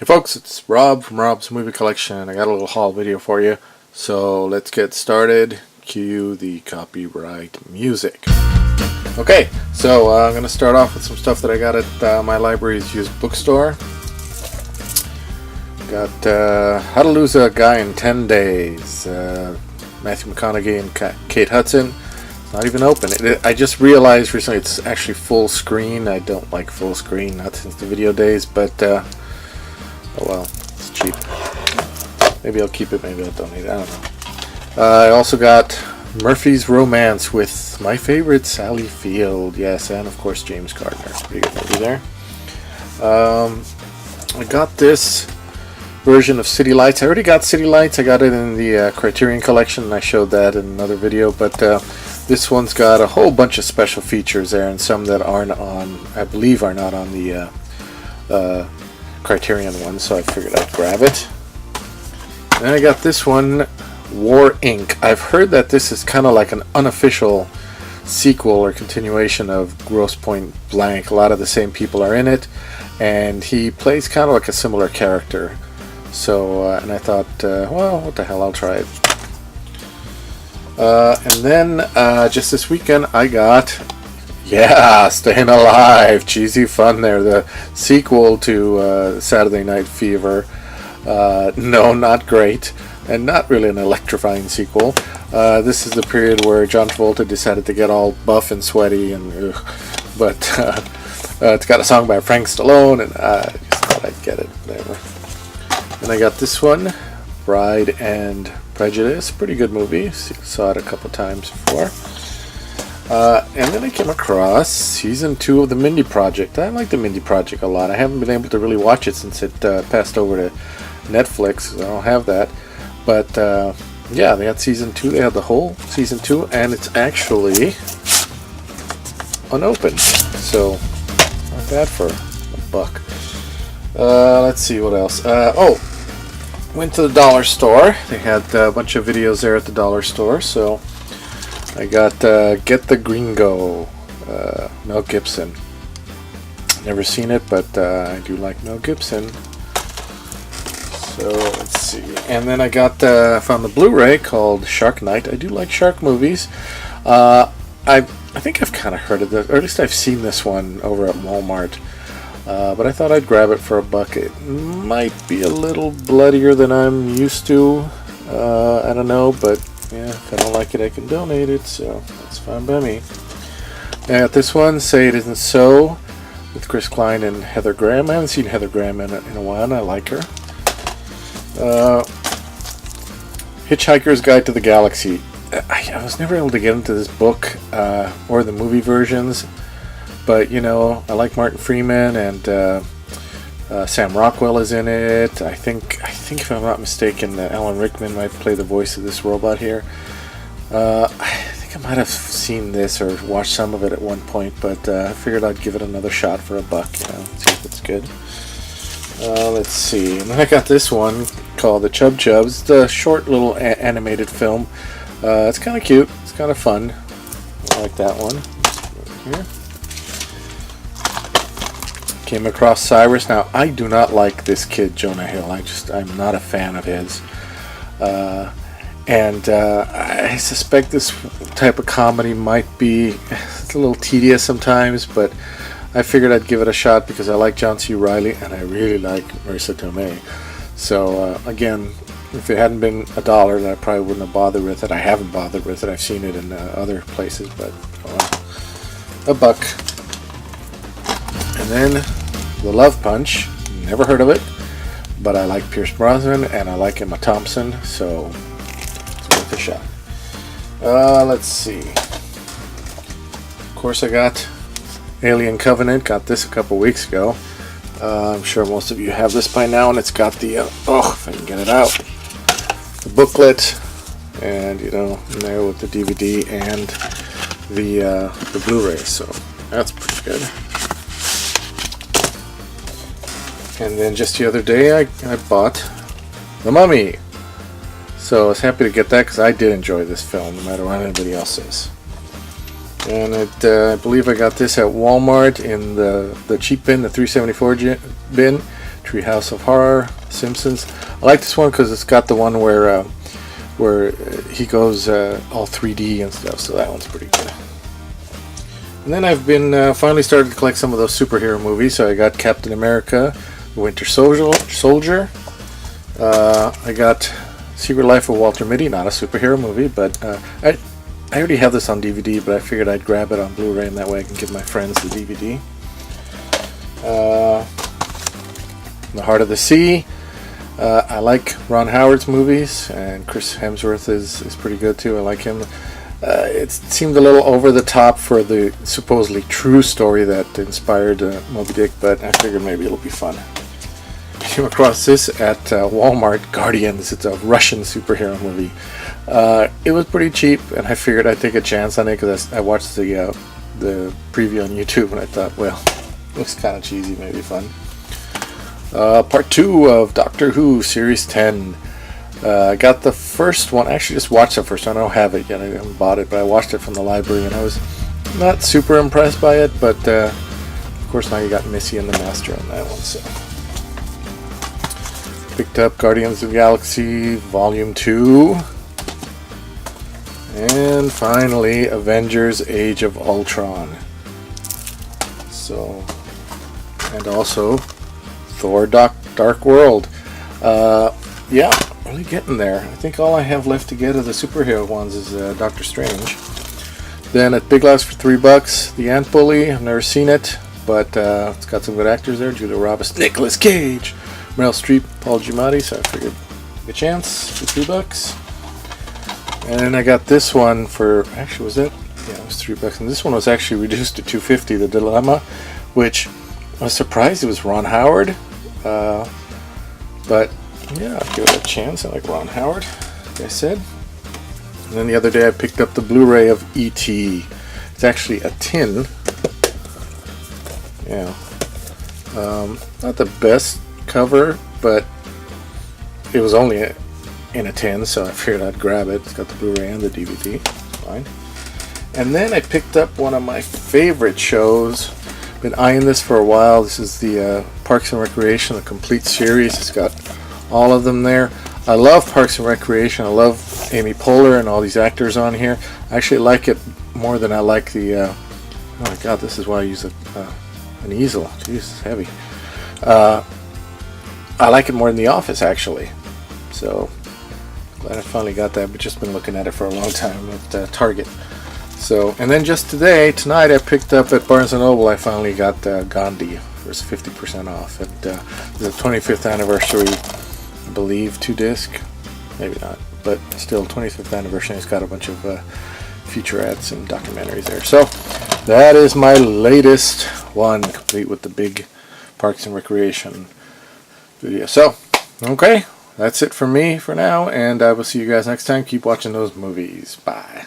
Hey folks, it's Rob from Rob's Movie Collection. I got a little haul video for you. So let's get started. Cue the copyright music. Okay, so I'm going to start off with some stuff that I got at my library's used bookstore. Got How to Lose a Guy in 10 Days. Matthew McConaughey and Kate Hudson. It's not even open. I just realized recently it's actually full screen. I don't like full screen, not since the video days, but oh well, it's cheap. Maybe I'll keep it, maybe I'll donate it, I don't know. I also got Murphy's Romance with my favorite Sally Field, yes, and of course James Gardner. Pretty good movie there. I got this version of City Lights. I already got City Lights. I got it in the Criterion Collection, and I showed that in another video, but this one's got a whole bunch of special features there, and some that aren't on, I believe are not on the Criterion one, so I figured I'd grab it. And then I got this one, War Inc. I've heard that this is kind of like an unofficial sequel or continuation of Grosse Pointe Blank. A lot of the same people are in it, and he plays kind of like a similar character. So, and I thought, well, what the hell, I'll try it. And then, just this weekend, I got, yeah, Staying Alive, cheesy fun there, the sequel to Saturday Night Fever. No, not great, and not really an electrifying sequel. This is the period where John Travolta decided to get all buff and sweaty, and but it's got a song by Frank Stallone, and I just thought I'd get it, whatever. And I got this one, Pride and Prejudice, pretty good movie, saw it a couple times before. And then I came across season 2 of the Mindy Project. I like the Mindy Project a lot. I haven't been able to really watch it since it passed over to Netflix. I don't have that. But yeah, they had season 2. They had the whole season 2, and it's actually unopened. So, not bad for $1. Let's see what else. Oh, went to the dollar store. They had a bunch of videos there at the dollar store. So I got Get the Gringo, Mel Gibson. Never seen it, but I do like Mel Gibson. So let's see. And then I got found the Blu-ray called Shark Night. I do like shark movies. I think I've kind of heard of this, or at least I've seen this one over at Walmart. But I thought I'd grab it for $1. It might be a little bloodier than I'm used to. I don't know, but yeah, if I don't like it, I can donate it, so that's fine by me. I got this one, Say It Isn't So, with Chris Klein and Heather Graham. I haven't seen Heather Graham in a while, and I like her. Hitchhiker's Guide to the Galaxy. I was never able to get into this book or the movie versions, but you know, I like Martin Freeman, and Sam Rockwell is in it. I think if I'm not mistaken, Alan Rickman might play the voice of this robot here. I think I might have seen this or watched some of it at one point, but I figured I'd give it another shot for $1. You know, see if it's good. Let's see. And then I got this one called The Chub Chubs. It's a short little animated film. It's kind of cute. It's kind of fun. I like that one. Here. Came across Cyrus. Now, I do not like this kid, Jonah Hill. I'm not a fan of his. And I suspect this type of comedy might be it's a little tedious sometimes, but I figured I'd give it a shot because I like John C. Reilly and I really like Marissa Tomei. So, again, if it hadn't been $1, then I probably wouldn't have bothered with it. I haven't bothered with it. I've seen it in other places, but $1. And then The Love Punch. Never heard of it, but I like Pierce Brosnan and I like Emma Thompson, so it's worth a shot. Let's see. Of course, I got Alien Covenant. Got this a couple weeks ago. I'm sure most of you have this by now, and it's got the if I can get it out, the booklet, and you know, in there with the DVD and the Blu-ray. So that's pretty good. And then just the other day, I bought The Mummy. So I was happy to get that because I did enjoy this film, no matter what anybody else says. And I believe I got this at Walmart in the cheap bin, the $3.74 bin. Treehouse of Horror, Simpsons. I like this one because it's got the one where he goes all 3D and stuff, so that one's pretty good. And then I've been finally started to collect some of those superhero movies. So I got Captain America, The Winter Soldier. I got Secret Life of Walter Mitty, not a superhero movie, but I already have this on DVD, but I figured I'd grab it on Blu-ray, and that way I can give my friends the DVD. The Heart of the Sea. I like Ron Howard's movies, and Chris Hemsworth is pretty good too. I like him. It seemed a little over the top for the supposedly true story that inspired Moby Dick, but I figured maybe it'll be fun. I came across this at Walmart, Guardians. It's a Russian superhero movie. It was pretty cheap, and I figured I'd take a chance on it because I watched the preview on YouTube, and I thought, well, looks kind of cheesy, maybe fun. Part 2 of Doctor Who Series 10. I got the first one. I actually just watched the first one. I don't have it yet. I haven't bought it, but I watched it from the library, and I was not super impressed by it. But of course, now you got Missy and the Master on that one. So picked up Guardians of the Galaxy Volume 2, and finally Avengers: Age of Ultron. So, and also Thor: Dark World. Yeah, really getting there. I think all I have left to get of the superhero ones is Doctor Strange. Then at Big Lots for $3, The Ant Bully. I've never seen it, but it's got some good actors there. Julia Roberts, Nicolas Cage, Meryl Streep, Paul Giamatti. So I figured a chance for $3. And then I got this one for, actually was it? Yeah, it was $3. And this one was actually reduced to $2.50. The Dilemma, which I was surprised it was Ron Howard. But yeah, I'll give it a chance. I like Ron Howard, like I said. And then the other day I picked up the Blu-ray of E.T. It's actually a tin. Yeah. Not the best cover, but it was only in a tin, so I figured I'd grab it. It's got the Blu-ray and the DVD. Fine. And then I picked up one of my favorite shows. Been eyeing this for a while. This is the Parks and Recreation, the complete series. It's got all of them there. I love Parks and Recreation. I love Amy Poehler and all these actors on here. I actually like it more than I like the oh my god, this is why I use an easel. Jeez, it's heavy. I like it more than The Office, actually. So glad I finally got that, but just been looking at it for a long time at Target. So, and then just tonight I picked up at Barnes & Noble, I finally got Gandhi for 50% off. And the 25th anniversary, I believe, 2-disc. Maybe not, but still 25th anniversary. It's got a bunch of featurettes and documentaries there. So, that is my latest one, complete with the big Parks and Recreation video. So, okay, that's it for me for now, and I will see you guys next time. Keep watching those movies. Bye.